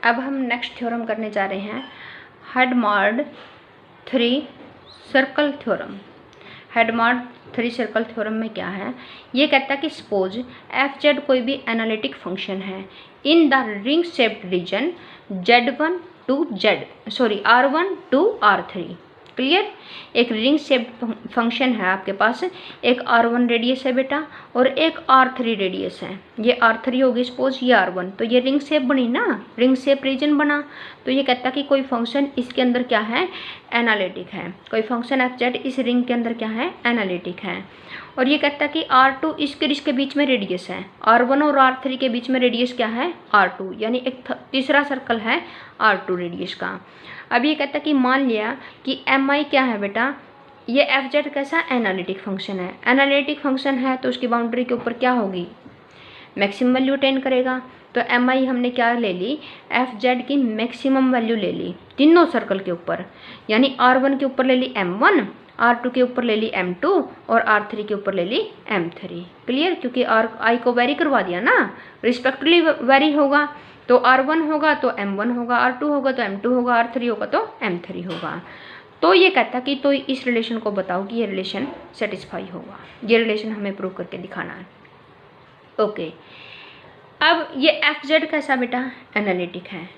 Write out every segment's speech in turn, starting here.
अब हम next theorem करने जा रहे हैं हेडमार्ड 3 सर्कल थ्योरम। हेडमार्ड 3 सर्कल थ्योरम में क्या है, ये कहता है कि सपोज एफ जेड कोई भी एनालिटिक फंक्शन है in the ring shaped region Z1 to R1 to R3। Clear. एक रिंग शेप्ड फंक्शन है आपके पास, एक R1 रेडियस है बेटा और एक R3 रेडियस है। ये R3 होगी सपोज, ये R1, तो ये रिंग शेप बनी ना, रिंग शेप रीजन बना। तो ये कहता कि कोई फंक्शन इसके अंदर क्या है, एनालिटिक है। कोई फंक्शन एफ जेड इस रिंग के अंदर क्या है, एनालिटिक है। और ये कहता कि R2 इसके बीच में रेडियस है, R1 और R3 के बीच में रेडियस क्या है, R2, यानी एक तीसरा सर्कल है R2 रेडियस का। अब ये कहता कि मान लिया कि Mi क्या है बेटा, ये एफ जेड कैसा एनालिटिक फंक्शन है। एनालिटिक फंक्शन है तो उसकी बाउंड्री के ऊपर क्या होगी, मैक्सिमम वैल्यू अटेन करेगा। तो Mi हमने क्या ले ली, एफ जेड की मैक्सिमम वैल्यू ले ली तीनों सर्कल के ऊपर, यानी R1 के ऊपर ले ली M1, R2 के ऊपर ले ली M2 और R3 के ऊपर ले ली M3। क्लियर, क्योंकि I को वेरी करवा दिया ना, रिस्पेक्टिवली वेरी होगा। तो R1 होगा तो M1 होगा, R2 होगा तो M2 होगा, R3 होगा तो M3 होगा। तो ये कहता कि तो इस रिलेशन को बताओ कि ये रिलेशन सेटिस्फाई होगा। ये रिलेशन हमें प्रूव करके दिखाना है। ओके, अब ये एफ जेड कैसा बेटा, एनालिटिक है।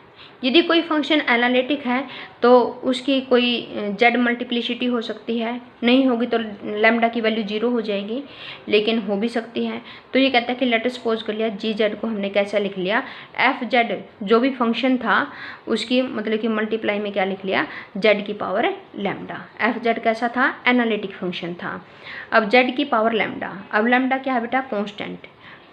यदि कोई फंक्शन एनालिटिक है तो उसकी कोई जेड मल्टीप्लिसिटी हो सकती है, नहीं होगी तो लैम्डा की वैल्यू 0 हो जाएगी, लेकिन हो भी सकती है। तो ये कहता है कि लेट अस सपोज कर लिया जी जेड को हमने कैसा लिख लिया, एफ जेड जो भी फंक्शन था उसकी मतलब कि मल्टीप्लाई में क्या लिख लिया, जेड की पावर लैम्डा। एफ जेड कैसा था, एनालिटिक फंक्शन था। अब जेड की पावर लैम्डा, अब लैम्डा क्या है बेटा, constant,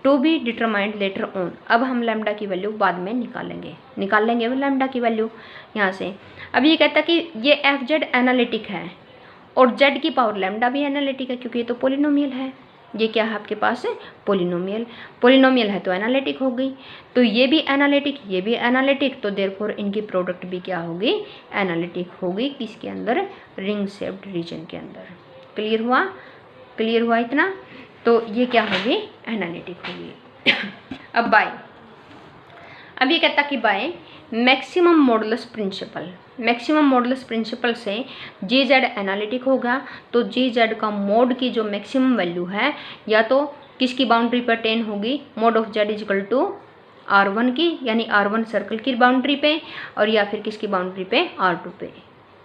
to be determined later on. अब हम लैम्डा की वैल्यू बाद में निकाल लेंगे वो लैम्डा की वैल्यू यहाँ से। अब ये कहता कि ये एफ जेड एनालिटिक है और जेड की पावर लैम्डा भी एनालिटिक है, क्योंकि ये तो पोलिनोमियल है। ये क्या है आपके पास, पोलिनोमियल है तो एनालिटिक हो गई। तो ये भी एनालिटिक, ये भी एनालिटिक, तो देयरफॉर इनकी प्रोडक्ट भी क्या होगी, एनालिटिक होगी। किसके अंदर, रिंग शेप्ड रीजन के अंदर। क्लियर हुआ इतना। तो ये क्या होगी, एनालिटिक होगी। अब बाय, अब ये कहता कि by maximum modulus principle, maximum modulus principle से जी जेड एनालिटिक होगा। तो जी जेड का मोड की जो मैक्सिमम वैल्यू है, या तो किसकी बाउंड्री पर अटेन होगी, mod of z is equal to R1 की, यानी R1 सर्कल की बाउंड्री पे, और या फिर किसकी बाउंड्री पे, R2 पे,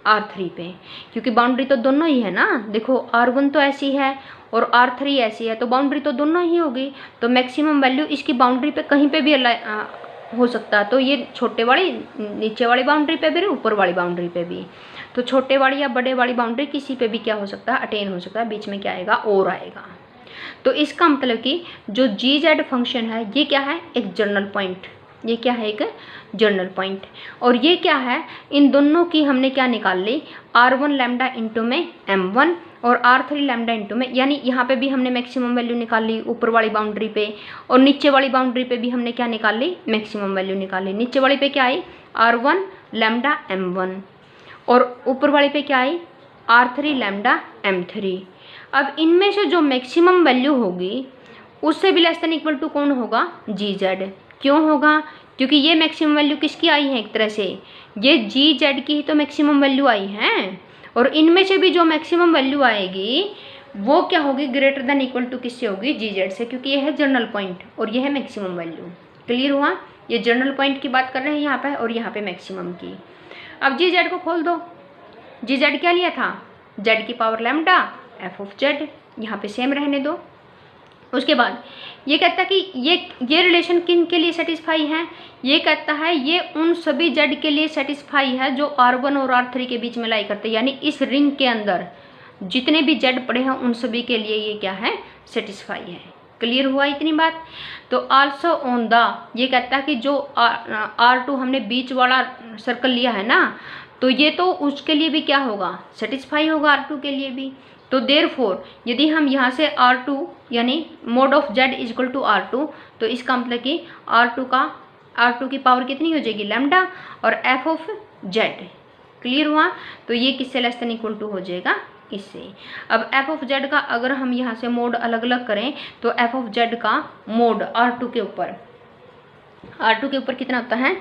R3 पे, क्योंकि बाउंड्री तो दोनों ही है ना। देखो R1 तो ऐसी है और R3 ऐसी है, तो बाउंड्री तो दोनों ही होगी। तो मैक्सिमम वैल्यू इसकी बाउंड्री पे कहीं पे भी हो सकता है। तो ये छोटे वाली नीचे वाली बाउंड्री पे भी, ऊपर वाली बाउंड्री पे भी। तो छोटे वाली या बड़े वाली बाउंड्री किसी पे भी क्या हो सकता है, अटेन हो सकता है। बीच में क्या आएगा, और आएगा। तो इसका मतलब कि जो जी जेड फंक्शन है ये क्या है, एक जर्नल पॉइंट। ये क्या है, एक जर्नल पॉइंट। और ये क्या है, इन दोनों की हमने क्या निकाल ली, R1 लैम्डा इंटू में M1 और R3 लैम्डा इंटू में, यानी यहाँ पे भी हमने मैक्सिमम वैल्यू निकाल ली ऊपर वाली बाउंड्री पे, और नीचे वाली बाउंड्री पे भी हमने क्या निकाल ली, मैक्सिमम वैल्यू निकाल ली। नीचे वाली पे क्या आई, R1 लैम्डा M1, और ऊपर वाली पे क्या आई, R3 लैम्डा M3। अब इनमें से जो मैक्सिमम वैल्यू होगी उससे भी लेस देन इक्वल टू कौन होगा, जी जेड। क्यों होगा, क्योंकि ये मैक्सिमम वैल्यू किसकी आई है, एक तरह से ये जी जेड की ही तो मैक्सिमम वैल्यू आई है। और इनमें से भी जो मैक्सिमम वैल्यू आएगी वो क्या होगी, ग्रेटर देन इक्वल टू किससे होगी, जी जेड से, क्योंकि ये है जर्नल पॉइंट और ये है मैक्सिमम वैल्यू। क्लियर हुआ, ये जर्नल पॉइंट की बात कर रहे हैं यहाँ पे, और यहाँ पे मैक्सिमम की। अब जी जेड को खोल दो, जी जेड क्या लिया था, जेड की power lambda F of Z, यहाँ पे सेम रहने दो। उसके बाद ये कहता कि ये रिलेशन किन के लिए सेटिस्फाई है, ये कहता है ये उन सभी जेड के लिए सेटिस्फाई है जो R1 और R3 के बीच में लाई करते हैं, यानी इस रिंग के अंदर जितने भी जेड पड़े हैं उन सभी के लिए ये क्या है, सेटिस्फाई है। क्लियर हुआ इतनी बात। तो आल्सो ऑन द, ये कहता है कि जो R2 हमने बीच वाला सर्कल लिया है ना, तो ये तो उसके लिए भी क्या होगा, सेटिस्फाई होगा R2 के लिए भी। तो देयरफॉर यदि हम यहाँ से R2 यानी mod of z is equal to R2, तो इसका मतलब कि R2 की पावर कितनी हो जाएगी, लैम्डा, और एफ ऑफ जेड। क्लियर हुआ। तो ये किससे लेस देन इक्वल टू हो जाएगा, इससे। अब एफ ऑफ जेड का अगर हम यहाँ से मोड अलग अलग करें तो एफ ऑफ जेड का मोड R2 के ऊपर R2 के ऊपर कितना होता है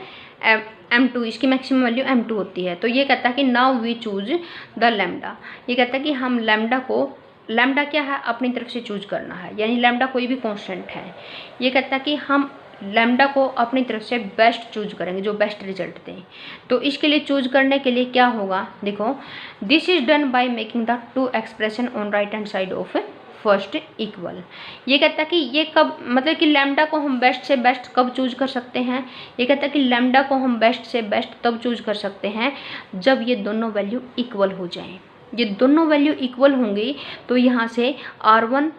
M2, इसकी मैक्सिमम वैल्यू M2 होती है। तो ये कहता है कि now we choose the lambda, ये कहता है कि हम लैम्डा क्या है अपनी तरफ से चूज करना है, यानी लैम्डा कोई भी कांस्टेंट है। ये कहता है कि हम लैम्डा को अपनी तरफ से बेस्ट चूज करेंगे, जो बेस्ट रिजल्ट दें। तो इसके लिए चूज करने के लिए क्या होगा, देखो this is done by making the two expression on right hand side of first equal. ये कहता है कि ये कब, मतलब कि लैम्डा को हम बेस्ट से बेस्ट कब चूज कर सकते हैं, ये कहता है कि लैम्डा को हम बेस्ट से बेस्ट तब चूज कर सकते हैं जब ये दोनों वैल्यू इक्वल हो जाएं। ये दोनों वैल्यू इक्वल होंगी तो यहाँ से R1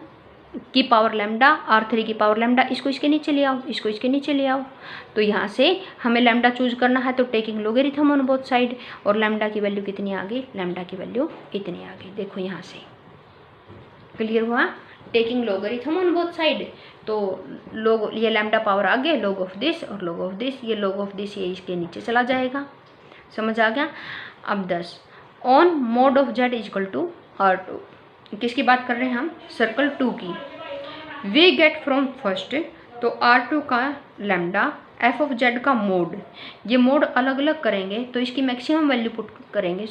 की पावर लैम्डा, R3 की पावर लैम्डा, इसको इसके नीचे ले आओ, इसको इसके नीचे ले आओ। तो यहाँ से हमें लैम्डा चूज करना है, तो taking logarithm on both side, और लैम्डा की वैल्यू कितनी आ गई, लैम्डा की वैल्यू इतनी आ गई। देखो यहाँ से क्लियर हुआ, taking logarithm on both side. तो लोग ये लैम्डा पावर आ गया, लॉग ऑफ दिस और लॉग ऑफ दिस, ये लॉग ऑफ दिस ये इसके नीचे चला जाएगा। समझ आ गया। अब 10 on mod of z is equal to R2, किसकी बात कर रहे हैं हम, सर्कल 2 की। वी गेट फ्रॉम फर्स्ट, तो R2 का लैम्डा, एफ ऑफ जेड का मोड, ये मोड अलग अलग करेंगे तो इसकी मैक्सिमम वैल्यू पुट करेंगे,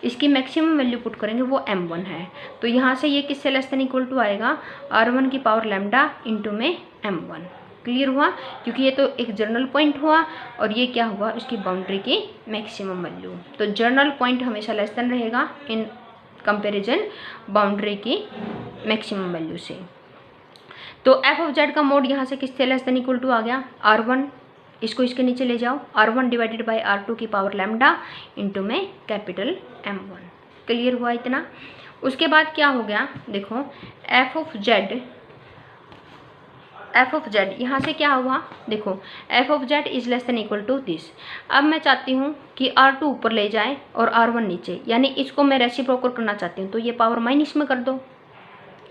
इसकी मैक्सिमम वैल्यू पुट करेंगे वो M1 है। तो यहाँ से ये किससे लेस देन इक्वल टू आएगा, R1 की पावर लैम्डा इंटू में M1। क्लियर हुआ, क्योंकि ये तो एक जर्नल पॉइंट हुआ और ये क्या हुआ, उसकी बाउंड्री की मैक्सिमम वैल्यू। तो जर्नल पॉइंट हमेशा लेस देन रहेगा इन कंपेरिजन बाउंड्री की मैक्सिमम वैल्यू से। तो एफ ऑफ जेड का मोड यहाँ से किससे लेस देन इक्वल टू आ गया, R1, इसको इसके नीचे ले जाओ, R1 डिवाइडेड बाई R2 की पावर लैम्डा इंटू में कैपिटल M1। क्लियर हुआ इतना। उसके बाद क्या हो गया, देखो एफ ऑफ जेड यहाँ से क्या हुआ, देखो f of z is less than equal to this. अब मैं चाहती हूँ कि R2 ऊपर ले जाए और R1 नीचे, यानी इसको मैं रेसिप्रोकल करना चाहती हूँ, तो ये पावर माइनस में कर दो,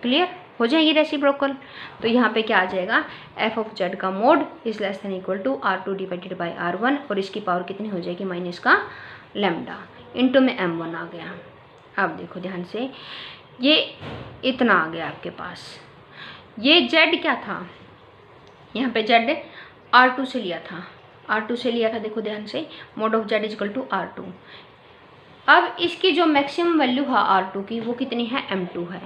क्लियर हो जाएगी रेसिप्रोकल। तो यहाँ पे क्या आ जाएगा, एफ ऑफ जेड का mod is less than equal to R2 divided by R1, और इसकी पावर कितनी हो जाएगी, माइनस का लैम्डा इंटू में M1 आ गया। अब देखो ध्यान से, ये इतना आ गया आपके पास। ये जेड क्या था, यहाँ पे जेड R2 से लिया था, देखो ध्यान से, mod of z is equal to R2। अब इसकी जो मैक्सिमम वैल्यू है R2 की वो कितनी है, M2 है।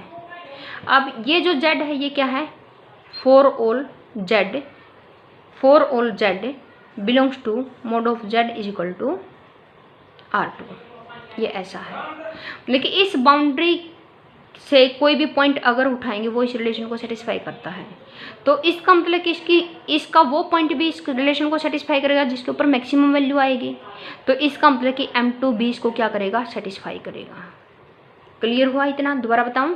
अब ये जो जेड है ये क्या है, for all z belongs to mod of z is equal to R2, ये ऐसा है। लेकिन इस बाउंड्री से कोई भी पॉइंट अगर उठाएंगे वो इस रिलेशन को सेटिस्फाई करता है। तो इसका मतलब कि इसका वो पॉइंट भी इस रिलेशन को सेटिस्फाई करेगा जिसके ऊपर मैक्सिमम वैल्यू आएगी। तो इसका मतलब कि M2 भी इसको क्या करेगा, सेटिस्फाई करेगा। क्लियर हुआ इतना। दोबारा बताऊं,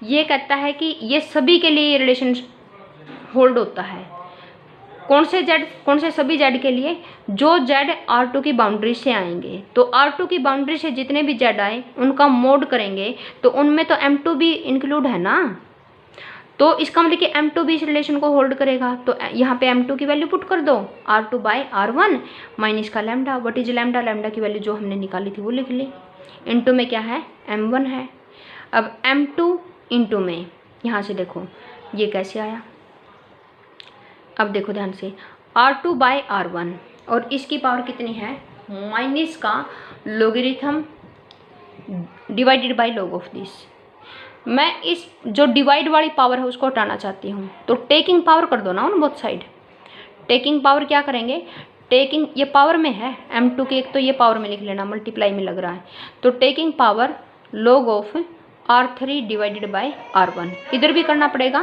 ये कहता है कि ये सभी के लिए ये रिलेशन होल्ड होता है। कौन से सभी जेड के लिए, जो जेड R2 की बाउंड्री से आएंगे। तो R2 की बाउंड्री से जितने भी जेड आए उनका मोड करेंगे तो उनमें तो M2 भी इंक्लूड है ना। तो इसका मतलब कि M2 भी इस रिलेशन को होल्ड करेगा। तो यहाँ पे M2 की वैल्यू पुट कर दो, R2 बाई R1 माइनस का lambda, what is lambda, lambda की वैल्यू जो हमने निकाली थी वो लिख ली, इंटू में क्या है, M1 है। अब M2 इंटू में यहाँ से देखो ये कैसे आया, अब देखो ध्यान से, R2 बाई R1 और इसकी पावर कितनी है, माइनस का logarithm divided by log of this. मैं इस जो डिवाइड वाली पावर है उसको हटाना चाहती हूँ, तो टेकिंग पावर कर दो ना on both side. Taking power क्या करेंगे, टेकिंग ये पावर में है M2 की, एक तो ये पावर में लिख लेना, मल्टीप्लाई में लग रहा है, तो taking power log of R3 divided by R1, इधर भी करना पड़ेगा।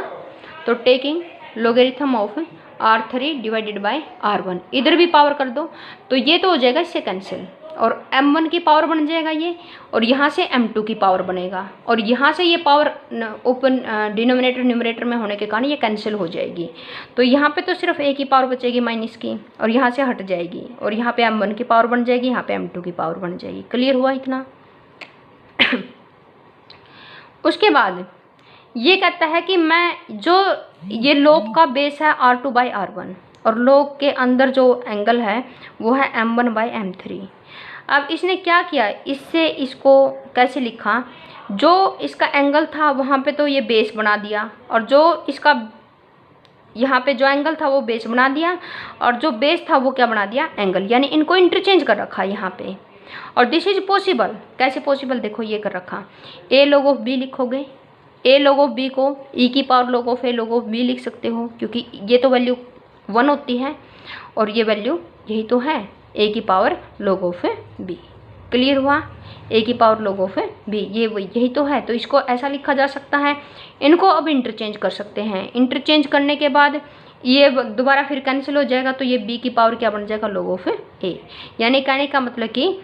तो taking logarithm of R3 divided by R1, इधर भी पावर कर दो, तो ये तो हो जाएगा इससे कैंसिल, और M1 की पावर बन जाएगा ये, और यहाँ से M2 की पावर बनेगा, और यहाँ से ये पावर ओपन डिनोमिनेटर न्यूमरेटर में होने के कारण ये कैंसिल हो जाएगी। तो यहाँ पे तो सिर्फ एक ही पावर बचेगी माइनस की, और यहाँ से हट जाएगी, और यहाँ पे M1 की पावर बन जाएगी, यहाँ पे M2 की पावर बन जाएगी। क्लियर हुआ इतना। उसके बाद ये कहता है कि मैं जो ये लॉग का बेस है R2 बाई R1 और लॉग के अंदर जो एंगल है वो है M1 बाई M3। अब इसने क्या किया, इससे इसको कैसे लिखा, जो इसका एंगल था वहाँ पे तो ये बेस बना दिया, और जो इसका यहाँ पे जो एंगल था वो बेस बना दिया और जो बेस था वो क्या बना दिया, एंगल, यानी इनको इंटरचेंज कर रखा यहाँ पे। और दिस इज पॉसिबल, कैसे पॉसिबल, देखो ये कर रखा, ए log ऑफ बी लिखोगे, ए log ऑफ बी को ई की power log of a log of b लिख सकते हो, क्योंकि ये तो वैल्यू 1 होती है और ये वैल्यू यही तो है, ए की power log of b. Clear हुआ, ए की पावर log ऑफ बी, ये यही तो है, तो इसको ऐसा लिखा जा सकता है। इनको अब इंटरचेंज कर सकते हैं, इंटरचेंज करने के बाद ये दोबारा फिर कैंसिल हो जाएगा, तो ये बी की पावर क्या बन जाएगा, log ऑफ ए। यानी कहने का मतलब कि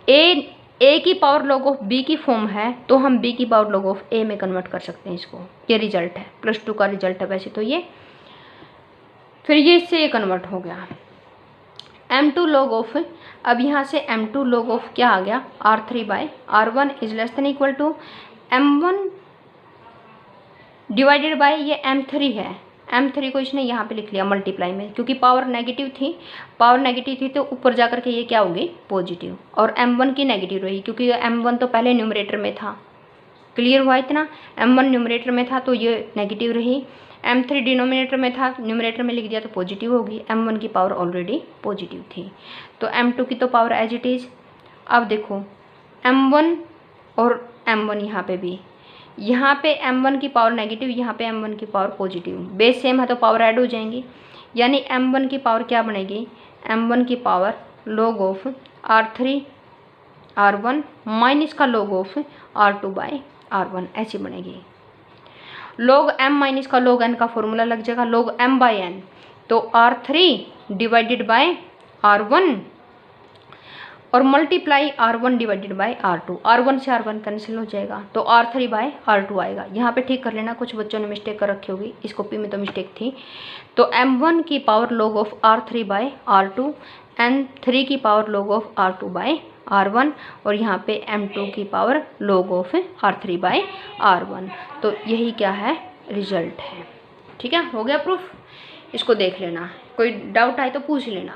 ए की पावर log ऑफ बी की फॉर्म है, तो हम बी की पावर log ऑफ ए में कन्वर्ट कर सकते हैं इसको। ये रिजल्ट है, +2 का रिजल्ट है वैसे तो ये। फिर ये इससे ये कन्वर्ट हो गया m2 log ऑफ, अब यहाँ से m2 log ऑफ क्या आ गया, R3/R1 is less than equal to m1 divided by ये m3 है, m3 को इसने यहाँ पे लिख लिया मल्टीप्लाई में, क्योंकि पावर नेगेटिव थी तो ऊपर जा कर के ये क्या होगी, पॉजिटिव, और m1 की नेगेटिव रही, क्योंकि m1 तो पहले न्यूमरेटर में था। क्लियर हुआ इतना, m1 न्यूमरेटर में था तो ये नेगेटिव रही, m3 डिनोमिनेटर में था, न्यूमरेटर में लिख दिया तो पॉजिटिव होगी, m1 की पावर ऑलरेडी पॉजिटिव थी, तो m2 की तो पावर एज इट इज़। अब देखो m1 और m1 यहाँ पे भी, यहाँ पे m1 की पावर नेगेटिव, यहाँ पे m1 की पावर पॉजिटिव, बेस सेम है तो पावर ऐड हो जाएंगी, यानी m1 की पावर क्या बनेगी, m1 की power log of R3/R1 minus का log ऑफ R2/R1 ऐसी बनेगी। log m माइनस का log n का फॉर्मूला लग जाएगा log m/n, तो R3 डिवाइडेड बाय R1 और multiply R1 divided by R2, R1 से R1 कैंसिल हो जाएगा, तो R3/R2 आएगा। यहाँ पे ठीक कर लेना, कुछ बच्चों ने मिस्टेक कर रखी होगी, इस कॉपी में तो मिस्टेक थी। तो m1 की power log of R3/R2, n3 की पावर log ऑफ R2/R1 और यहाँ पे m2 की पावर log ऑफ R3/R1, तो यही क्या है, रिजल्ट है। ठीक है, हो गया प्रूफ, इसको देख लेना, कोई डाउट आए तो पूछ लेना।